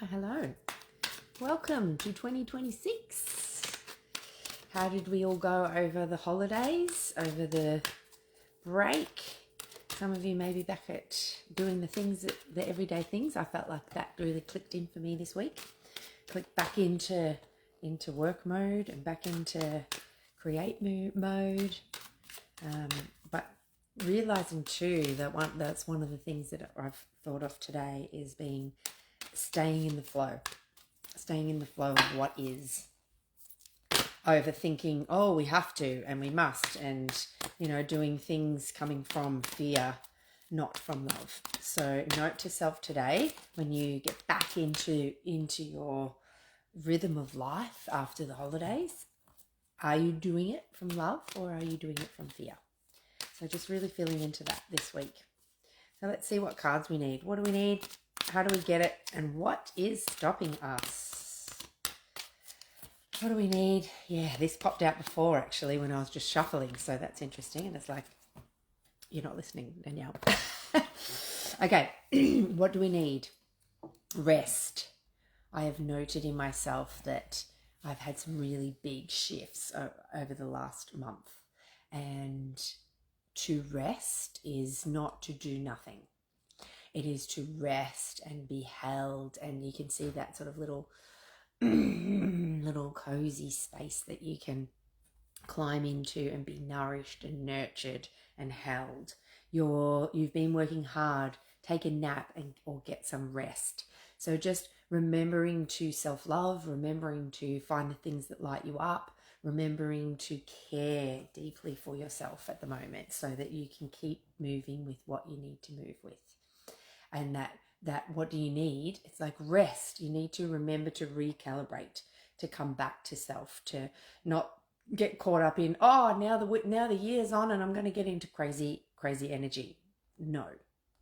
Well, hello. Welcome to 2026. How did we all go over the holidays, over the break? Some of you may be back at doing the everyday things. I felt like that really clicked in for me this week. Clicked back into work mode and back into create mode. But realizing too that's one of the things that I've thought of today is staying in the flow of what is, overthinking, oh, we have to and we must, and doing things coming from fear, not from love. So note to self today, when you get back into your rhythm of life after the holidays, are you doing it from love or are you doing it from fear? So just really feeling into that this week. So let's see what cards we need. What do we need? How do we get it? And what is stopping us? What do we need? Yeah, this popped out before actually when I was just shuffling. So that's interesting. And it's like, you're not listening, Danielle. Okay, what do we need? Rest. I have noted in myself that I've had some really big shifts over the last month. And to rest is not to do nothing. It is to rest and be held, and you can see that sort of little cozy space that you can climb into and be nourished and nurtured and held. You've been working hard, take a nap or get some rest. So just remembering to self-love, remembering to find the things that light you up, remembering to care deeply for yourself at the moment so that you can keep moving with what you need to move with. And that what do you need? It's like rest. You need to remember to recalibrate, to come back to self, to not get caught up in, now the year's on and I'm going to get into crazy energy. No,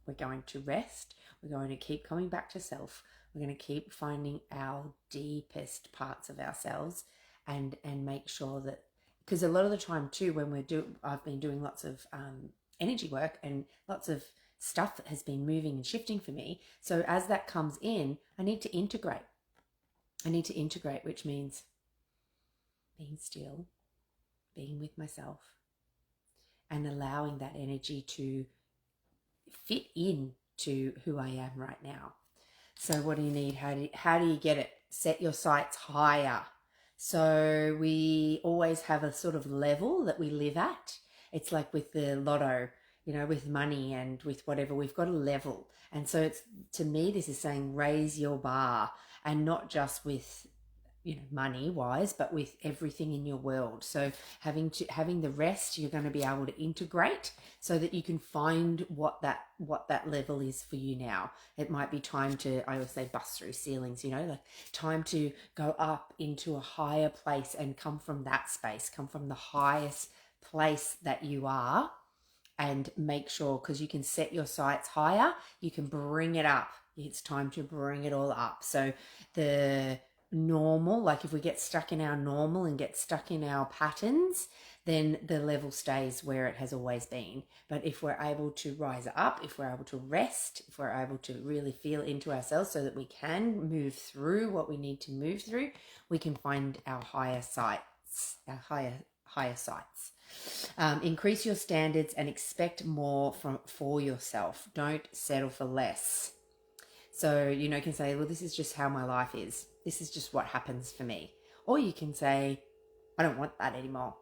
we're going to rest. We're going to keep coming back to self. We're going to keep finding our deepest parts of ourselves and make sure that, because a lot of the time too, when I've been doing lots of energy work and lots of stuff that has been moving and shifting for me. So as that comes in, I need to integrate, which means being still, being with myself, and allowing that energy to fit in to who I am right now. So what do you need? How do you get it? Set your sights higher. So we always have a sort of level that we live at. It's like with the lotto, with money and with whatever, we've got a level. And so to me, this is saying raise your bar, and not just with, money wise, but with everything in your world. So having the rest, you're going to be able to integrate so that you can find what that level is for you now. It might be time to, I always say, bust through ceilings, like time to go up into a higher place and come from that space, come from the highest place that you are. And make sure, because you can set your sights higher, you can bring it up. It's time to bring it all up. So the normal, like if we get stuck in our normal and get stuck in our patterns, then the level stays where it has always been. But if we're able to rise up, if we're able to rest, if we're able to really feel into ourselves so that we can move through what we need to move through, we can find our higher sights, higher sights. Increase your standards and expect more for yourself. Don't settle for less. So, you can say, well, this is just how my life is. This is just what happens for me. Or you can say, I don't want that anymore.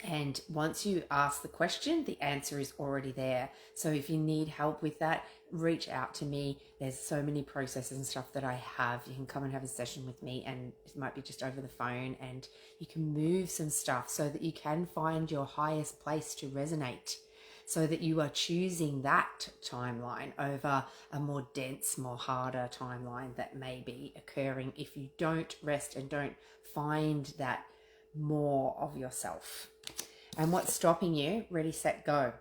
And once you ask the question, the answer is already there. So if you need help with that, reach out to me. There's so many processes and stuff that I have. You can come and have a session with me, and it might be just over the phone, and you can move some stuff so that you can find your highest place to resonate, so that you are choosing that timeline over a more dense, more harder timeline that may be occurring if you don't rest and don't find that more of yourself. And what's stopping you? Ready, set, go.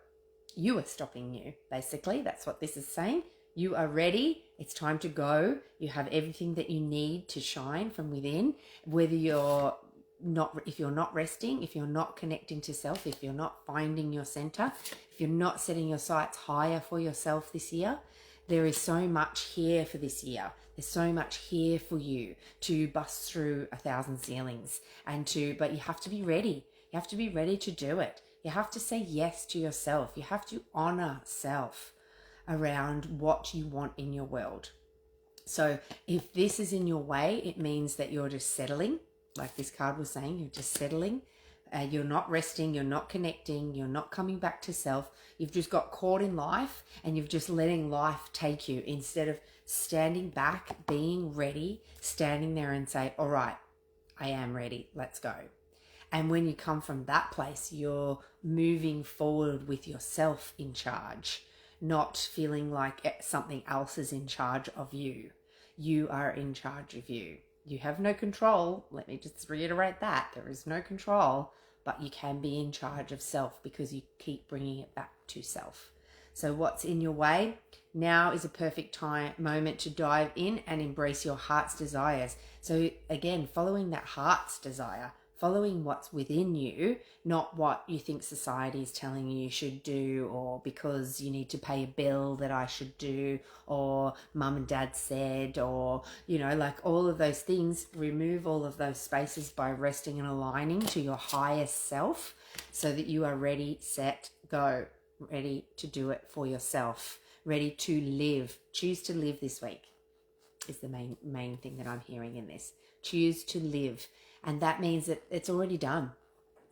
You are stopping you, basically. That's what this is saying. You are ready. It's time to go. You have everything that you need to shine from within. Whether if you're not resting, if you're not connecting to self, if you're not finding your center, if you're not setting your sights higher for yourself this year, there is so much here for this year. There's so much here for you to bust through 1,000 ceilings but you have to be ready. You have to be ready to do it. You have to say yes to yourself. You have to honor self around what you want in your world. So if this is in your way, it means that you're just settling, like this card was saying, you're just settling. You're not resting, you're not connecting, you're not coming back to self. You've just got caught in life and you've just letting life take you instead of standing back, being ready, standing there and say, all right, I am ready, let's go. And when you come from that place, you're moving forward with yourself in charge, not feeling like something else is in charge of you. You are in charge of you. You have no control. Let me just reiterate that. There is no control, but you can be in charge of self because you keep bringing it back to self. So what's in your way? Now is a perfect moment to dive in and embrace your heart's desires. So again, following that heart's desire, following what's within you, not what you think society is telling you should do, or because you need to pay a bill that I should do, or mum and dad said, or, like all of those things. Remove all of those spaces by resting and aligning to your highest self so that you are ready, set, go, ready to do it for yourself, ready to live. Choose to live this week is the main thing that I'm hearing in this. Choose to live. And that means that it's already done.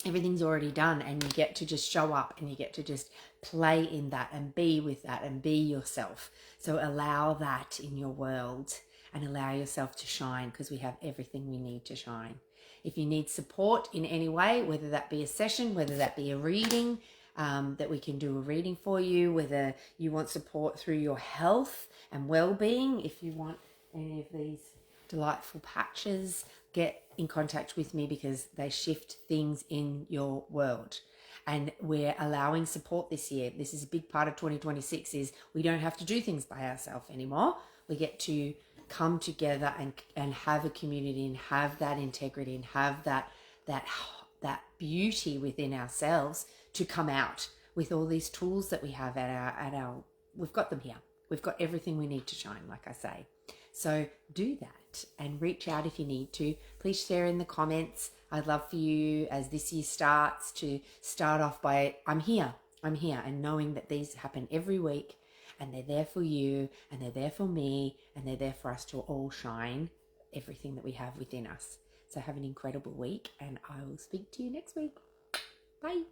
Everything's already done, and you get to just show up and you get to just play in that and be with that and be yourself. So allow that in your world and allow yourself to shine, because we have everything we need to shine. If you need support in any way, whether that be a session, whether that be a reading, that we can do a reading for you, whether you want support through your health and well-being, if you want any of these delightful patches, get in contact with me, because they shift things in your world. And we're allowing support this year. This is a big part of 2026, is we don't have to do things by ourselves anymore. We get to come together and have a community and have that integrity and have that beauty within ourselves to come out with all these tools that we have we've got them here. We've got everything we need to shine, like I say. So do that and reach out if you need to. Please share in the comments. I'd love for you, as this year starts, to start off by, I'm here, and knowing that these happen every week, and they're there for you, and they're there for me, and they're there for us to all shine everything that we have within us. So have an incredible week, and I will speak to you next week. Bye.